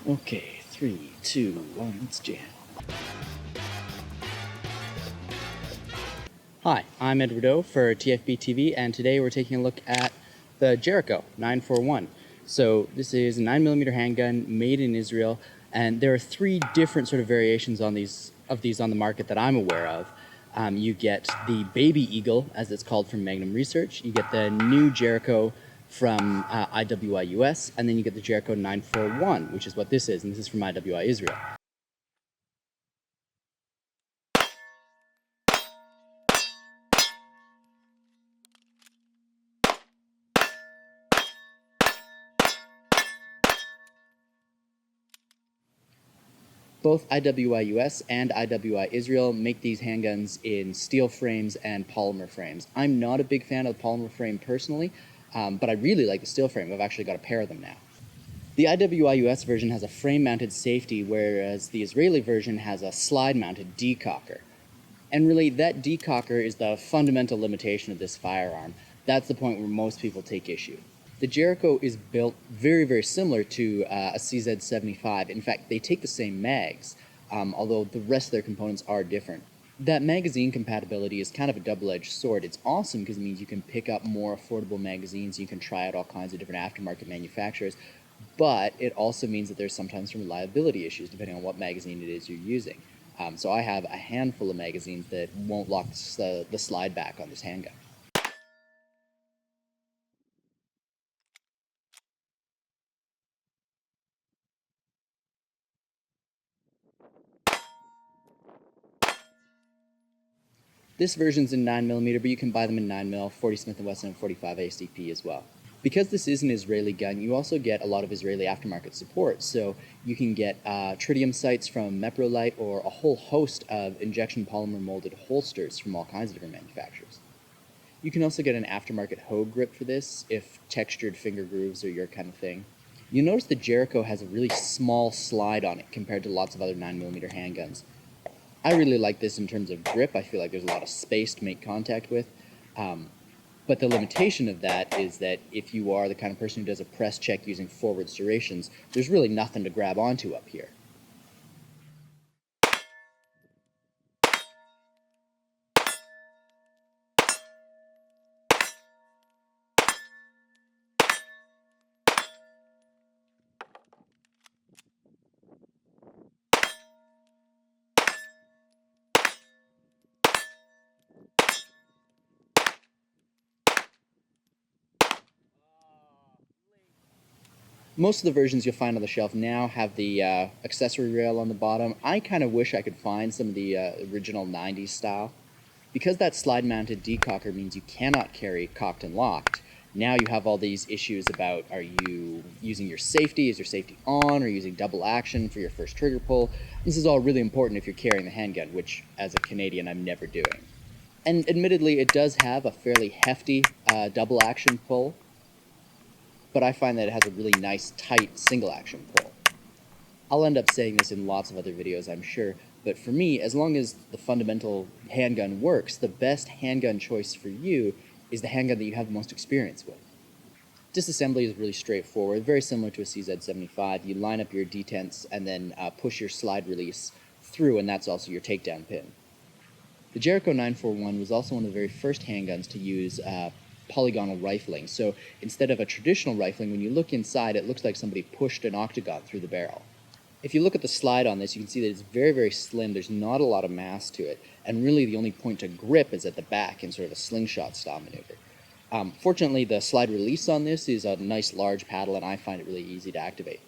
Okay, 3, 2, 1, let's jam. Hi, I'm Edward O for TFBTV, and today we're taking a look at the Jericho 941. So this is a 9mm handgun made in Israel, and there are 3 different sort of variations on these on the market that I'm aware of. You get the Baby Eagle, as it's called from Magnum Research. You get the new Jericho from IWI US, and then you get the Jericho 941, which is what this is, and this is from IWI Israel. Both IWI US and IWI Israel make these handguns in steel frames and polymer frames. I'm not a big fan of the polymer frame personally, but I really like the steel frame. I've actually got a pair of them now. The IWI US version has a frame-mounted safety, whereas the Israeli version has a slide-mounted decocker. And really, that decocker is the fundamental limitation of this firearm. That's the point where most people take issue. The Jericho is built very, very similar to a CZ75. In fact, they take the same mags, although the rest of their components are different. That magazine compatibility is kind of a double-edged sword. It's awesome because it means you can pick up more affordable magazines, you can try out all kinds of different aftermarket manufacturers, but it also means that there's sometimes some reliability issues depending on what magazine it is you're using. So I have a handful of magazines that won't lock the slide back on this handgun. This version's in 9mm, but you can buy them in 9mm, 40 Smith & Wesson, and 45 ACP as well. Because this is an Israeli gun, you also get a lot of Israeli aftermarket support. So you can get tritium sights from Meprolite or a whole host of injection polymer molded holsters from all kinds of different manufacturers. You can also get an aftermarket hoe grip for this if textured finger grooves are your kind of thing. You notice the Jericho has a really small slide on it compared to lots of other 9mm handguns. I really like this in terms of grip. I feel like there's a lot of space to make contact with. But the limitation of that is that if you are the kind of person who does a press check using forward serrations, there's really nothing to grab onto up here. Most of the versions you'll find on the shelf now have the accessory rail on the bottom. I kind of wish I could find some of the original 90s style. Because that slide-mounted decocker means you cannot carry cocked and locked, now you have all these issues about, are you using your safety? Is your safety on? Or using double action for your first trigger pull? This is all really important if you're carrying the handgun, which, as a Canadian, I'm never doing. And admittedly, it does have a fairly hefty double action pull, but I find that it has a really nice, tight single action pull. I'll end up saying this in lots of other videos, I'm sure, but for me, as long as the fundamental handgun works, the best handgun choice for you is the handgun that you have the most experience with. Disassembly is really straightforward, very similar to a CZ75. You line up your detents and then push your slide release through, and that's also your takedown pin. The Jericho 941 was also one of the very first handguns to use polygonal rifling. So instead of a traditional rifling, when you look inside, it looks like somebody pushed an octagon through the barrel. If you look at the slide on this, you can see that it's very, very slim. There's not a lot of mass to it. And really the only point to grip is at the back in sort of a slingshot style maneuver. Fortunately, the slide release on this is a nice large paddle, and I find it really easy to activate.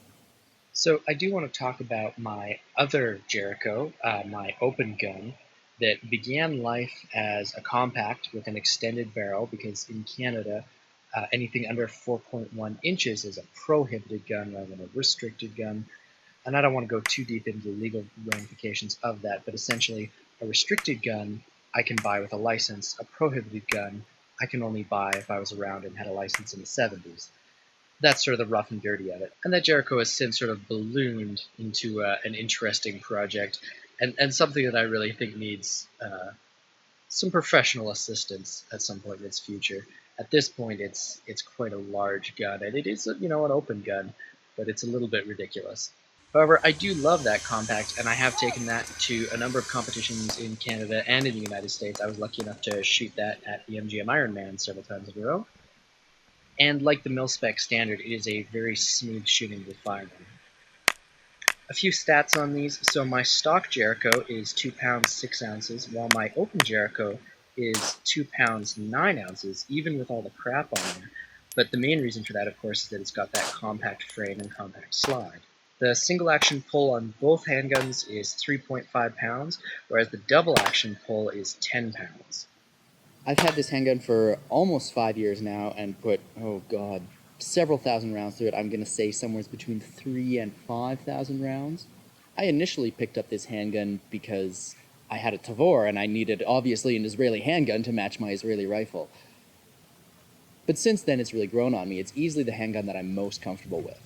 So I do want to talk about my other Jericho, my open gun, that began life as a compact with an extended barrel, because in Canada, anything under 4.1 inches is a prohibited gun rather than a restricted gun. And I don't want to go too deep into the legal ramifications of that, but essentially a restricted gun I can buy with a license. A prohibited gun I can only buy if I was around and had a license in the 70s. That's sort of the rough and dirty of it. And that Jericho has since sort of ballooned into an interesting project, and something that I really think needs some professional assistance at some point in its future. At this point, it's quite a large gun, and it is an open gun, but it's a little bit ridiculous. However, I do love that compact, and I have taken that to a number of competitions in Canada and in the United States. I was lucky enough to shoot that at the MGM Ironman several times in a row. And like the mil-spec standard, it is a very smooth shooting with firearm. A few stats on these. So my stock Jericho is 2 pounds 6 ounces, while my open Jericho is 2 pounds 9 ounces, even with all the crap on there. But the main reason for that, of course, is that it's got that compact frame and compact slide. The single action pull on both handguns is 3.5 pounds, whereas the double action pull is 10 pounds. I've had this handgun for almost 5 years now and put, oh god, several thousand rounds through it. I'm going to say somewhere between 3,000 and 5,000 rounds. I initially picked up this handgun because I had a Tavor and I needed, obviously, an Israeli handgun to match my Israeli rifle. But since then, it's really grown on me. It's easily the handgun that I'm most comfortable with.